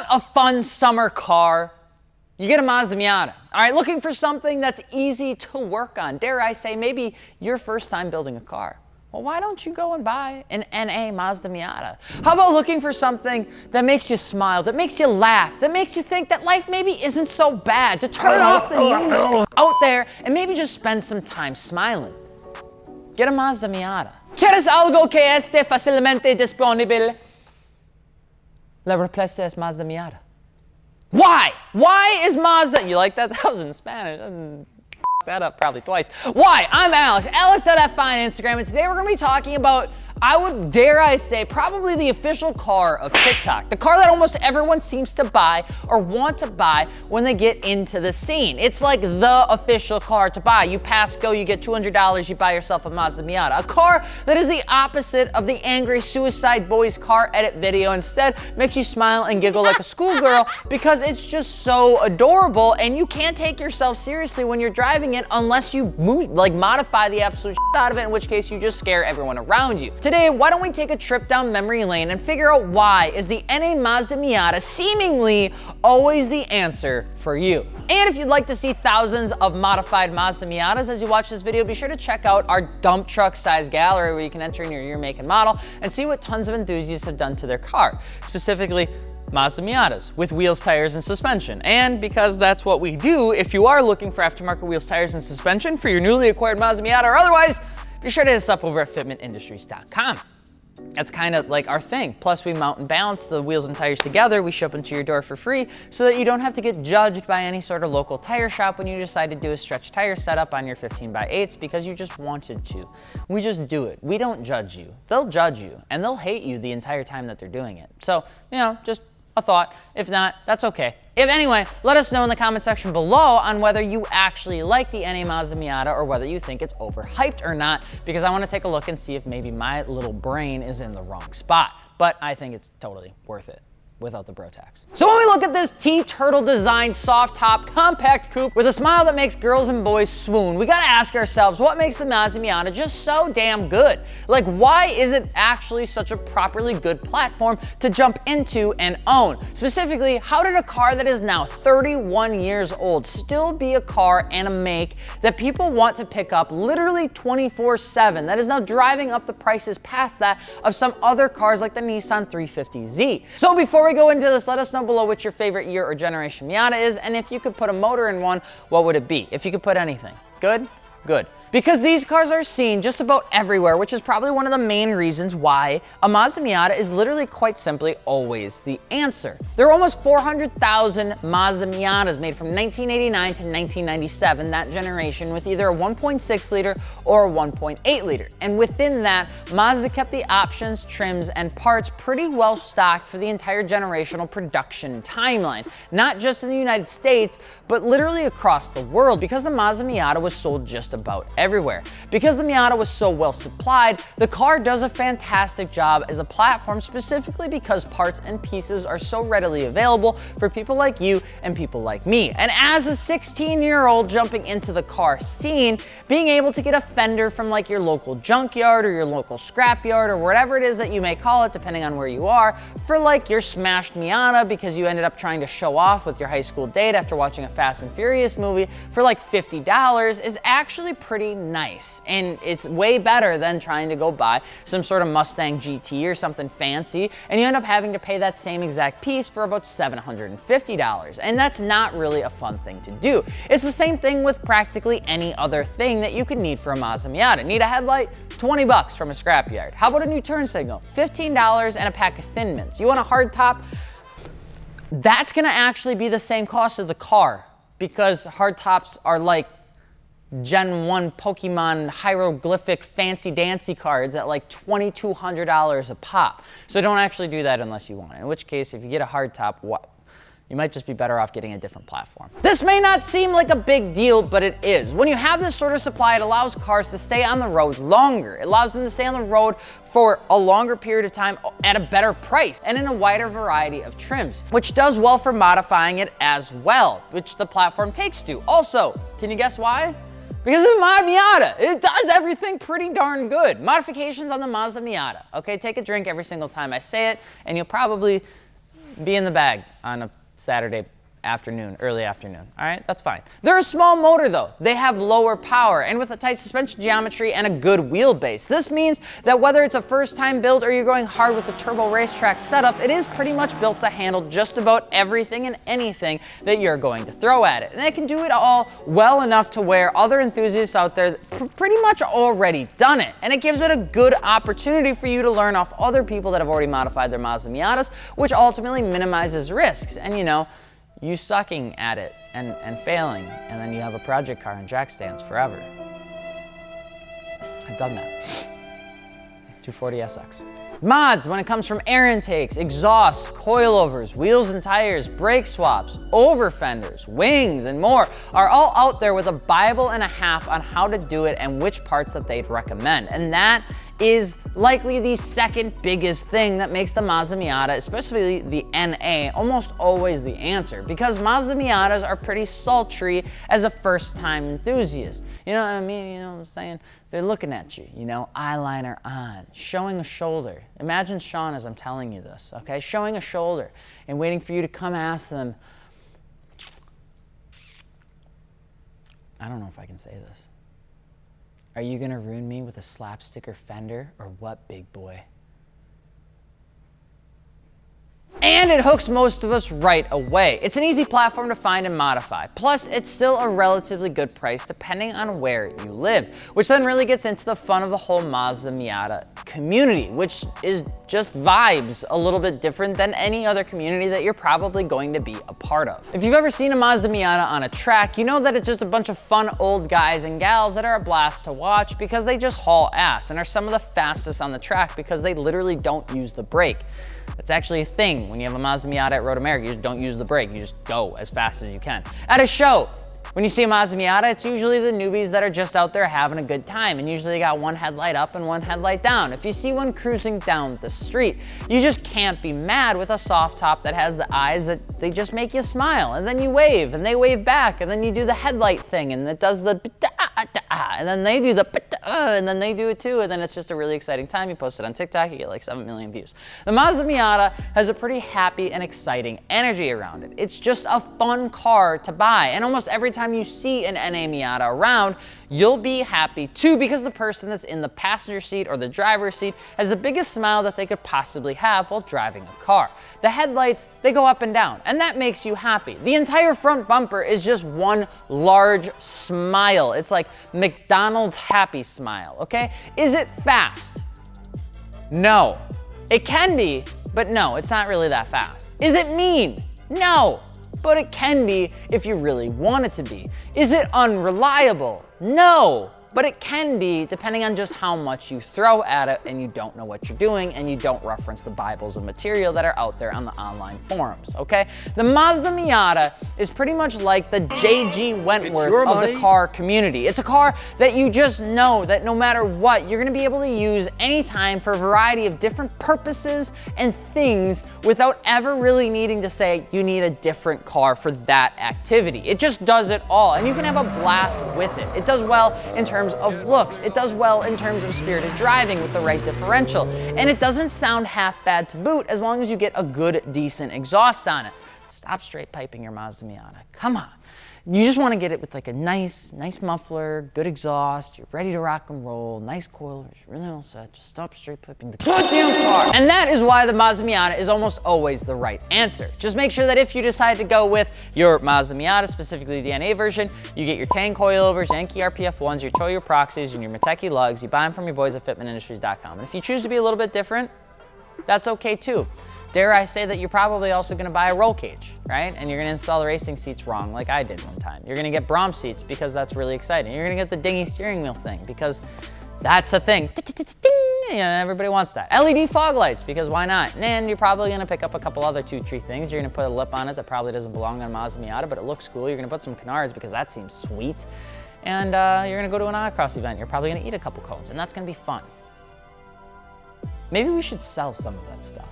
a fun summer car? You get a Mazda Miata. All right, looking for something that's easy to work on. Dare I say, maybe your first time building a car. Well, why don't you go and buy an NA Mazda Miata? How about looking for something that makes you smile, that makes you laugh, that makes you think that life maybe isn't so bad, to turn off the news out there and maybe just spend some time smiling? Get a Mazda Miata. ¿Quieres algo que esté fácilmente disponible? La respuesta es Mazda Miata. Why? Why is Mazda? You like that? That was in Spanish. That up probably twice. Why? I'm Alex. Alex.fi on Instagram, and today we're going to be talking about, I would dare I say, probably the official car of TikTok. The car that almost everyone seems to buy or want to buy when they get into the scene. It's like the official car to buy. You pass go, you get $200, you buy yourself a Mazda Miata. A car that is the opposite of the angry Suicide Boys car edit video. Instead, makes you smile and giggle like a schoolgirl because it's just so adorable, and you can't take yourself seriously when you're driving it unless you modify the absolute shit out of it, in which case you just scare everyone around you. Today, why don't we take a trip down memory lane and figure out why is the NA Mazda Miata seemingly always the answer for you. And if you'd like to see thousands of modified Mazda Miatas as you watch this video, be sure to check out our dump truck size gallery where you can enter in your year, make, and model and see what tons of enthusiasts have done to their car, specifically Mazda Miatas with wheels, tires, and suspension. And because that's what we do, if you are looking for aftermarket wheels, tires, and suspension for your newly acquired Mazda Miata or otherwise, be sure to hit us up over at fitmentindustries.com. That's kind of like our thing. Plus, we mount and balance the wheels and tires together. We ship them to your door for free so that you don't have to get judged by any sort of local tire shop when you decide to do a stretch tire setup on your 15x8s because you just wanted to. We just do it. We don't judge you. They'll judge you, and they'll hate you the entire time that they're doing it. So, just a thought. If not, that's okay. Anyway, let us know in the comment section below on whether you actually like the NA Mazda Miata or whether you think it's overhyped or not, because I want to take a look and see if maybe my little brain is in the wrong spot. But I think it's totally worth it without the bro tax. So when we look at this T-turtle design soft top compact coupe with a smile that makes girls and boys swoon, we gotta ask ourselves, what makes the Mazda Miata just so damn good? Like, why is it actually such a properly good platform to jump into and own? Specifically, how did a car that is now 31 years old still be a car and a make that people want to pick up literally 24/7, that is now driving up the prices past that of some other cars like the Nissan 350Z? So before we go into this, let us know below what your favorite year or generation Miata is, and if you could put a motor in one, what would it be? If you could put anything. Good? Good. Because these cars are seen just about everywhere, which is probably one of the main reasons why a Mazda Miata is literally quite simply always the answer. There are almost 400,000 Mazda Miatas made from 1989 to 1997, that generation, with either a 1.6 liter or a 1.8 liter. And within that, Mazda kept the options, trims, and parts pretty well stocked for the entire generational production timeline, not just in the United States, but literally across the world, because the Mazda Miata was sold just about everywhere. Because the Miata was so well supplied, the car does a fantastic job as a platform, specifically because parts and pieces are so readily available for people like you and people like me. And as a 16-year-old jumping into the car scene, being able to get a fender from like your local junkyard or your local scrapyard or whatever it is that you may call it, depending on where you are, for like your smashed Miata because you ended up trying to show off with your high school date after watching a Fast and Furious movie for like $50 is actually pretty nice, and it's way better than trying to go buy some sort of Mustang GT or something fancy, and you end up having to pay that same exact piece for about $750, and that's not really a fun thing to do. It's the same thing with practically any other thing that you could need for a Mazda Miata. Need a headlight? $20 from a scrapyard. How about a new turn signal? $15 and a pack of Thin Mints. You want a hard top? That's gonna actually be the same cost as the car, because hard tops are like Gen 1 Pokemon hieroglyphic fancy dancy cards at like $2,200 a pop. So don't actually do that unless you want it. In which case, if you get a hard top, what? You might just be better off getting a different platform. This may not seem like a big deal, but it is. When you have this sort of supply, it allows cars to stay on the road longer. It allows them to stay on the road for a longer period of time at a better price and in a wider variety of trims, which does well for modifying it as well, which the platform takes to. Also, can you guess why? Because of my Miata. It does everything pretty darn good. Modifications on the Mazda Miata. Okay, take a drink every single time I say it, and you'll probably be in the bag on a Saturday afternoon, early afternoon. All right, that's fine. They're a small motor though. They have lower power and with a tight suspension geometry and a good wheelbase. This means that whether it's a first time build or you're going hard with a turbo racetrack setup, it is pretty much built to handle just about everything and anything that you're going to throw at it. And it can do it all well enough to where other enthusiasts out there pretty much already done it. And it gives it a good opportunity for you to learn off other people that have already modified their Mazda Miatas, which ultimately minimizes risks. And you know, you sucking at it and failing, and then you have a project car in jack stands forever. I've done that. 240SX. Mods when it comes from air intakes, exhausts, coilovers, wheels and tires, brake swaps, over fenders, wings, and more are all out there with a Bible and a half on how to do it and which parts that they'd recommend. And that is likely the second biggest thing that makes the Mazda Miata, especially the NA, almost always the answer, because Mazda Miatas are pretty sultry as a first-time enthusiast. You know what I mean? You know what I'm saying? They're looking at you, you know, eyeliner on, showing a shoulder. Imagine Sean as I'm telling you this, okay? Showing a shoulder and waiting for you to come ask them, I don't know if I can say this. Are you gonna ruin me with a slapsticker fender or what, big boy? And it hooks most of us right away. It's an easy platform to find and modify. Plus, it's still a relatively good price depending on where you live, which then really gets into the fun of the whole Mazda Miata community, which is just vibes a little bit different than any other community that you're probably going to be a part of. If you've ever seen a Mazda Miata on a track, you know that it's just a bunch of fun old guys and gals that are a blast to watch because they just haul ass and are some of the fastest on the track because they literally don't use the brake. That's actually a thing. When you have a Mazda Miata at Road America, you just don't use the brake. You just go as fast as you can. At a show, when you see a Mazda Miata, it's usually the newbies that are just out there having a good time, and usually they got one headlight up and one headlight down. If you see one cruising down the street, you just can't be mad with a soft top that has the eyes that they just make you smile, and then you wave, and they wave back, and then you do the headlight thing, and it does the and then they do the and then they do it too, and then it's just a really exciting time. You post it on TikTok, you get like 7 million views. The Mazda Miata has a pretty happy and exciting energy around it. It's just a fun car to buy, and almost every time you see an NA Miata around, you'll be happy too, because the person that's in the passenger seat or the driver's seat has the biggest smile that they could possibly have while driving a car. The headlights, they go up and down, and that makes you happy. The entire front bumper is just one large smile. It's like McDonald's happy smile, okay? Is it fast? No. It can be, but no, it's not really that fast. Is it mean? No. But it can be if you really want it to be. Is it unreliable? No, but it can be depending on just how much you throw at it and you don't know what you're doing and you don't reference the Bibles of material that are out there on the online forums, okay? The Mazda Miata is pretty much like the J.G. Wentworth of the car community. It's a car that you just know that no matter what, you're gonna be able to use anytime for a variety of different purposes and things without ever really needing to say you need a different car for that activity. It just does it all, and you can have a blast with it. It does well in terms of looks. It does well in terms of spirited driving with the right differential. And it doesn't sound half bad to boot as long as you get a good, decent exhaust on it. Stop straight piping your Mazda Miata. Come on. You just want to get it with like a nice muffler, good exhaust, you're ready to rock and roll, nice coilovers, you're really all set. Just stop straight flipping the goddamn car. And that is why the Mazda Miata is almost always the right answer. Just make sure that if you decide to go with your Mazda Miata, specifically the NA version, you get your Tang coilovers, Yankee RPF1s, your Toyo proxies, and your Mateki lugs. You buy them from your boys at fitmentindustries.com. And if you choose to be a little bit different, that's okay too. Dare I say that you're probably also gonna buy a roll cage, right? And you're gonna install the racing seats wrong like I did one time. You're gonna get Brom seats because that's really exciting. You're gonna get the dingy steering wheel thing because that's a thing. Yeah, everybody wants that. LED fog lights because why not? And you're probably gonna pick up a couple other 2-3 things. You're gonna put a lip on it that probably doesn't belong on a Mazda Miata, but it looks cool. You're gonna put some canards because that seems sweet. And you're gonna go to an autocross event. You're probably gonna eat a couple cones and that's gonna be fun. Maybe we should sell some of that stuff.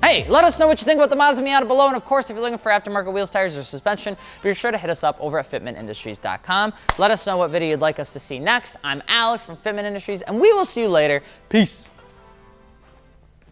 Hey, let us know what you think about the Mazda Miata below, and of course, if you're looking for aftermarket wheels, tires, or suspension, be sure to hit us up over at fitmentindustries.com. Let us know what video you'd like us to see next. I'm Alex from Fitment Industries, and we will see you later. Peace.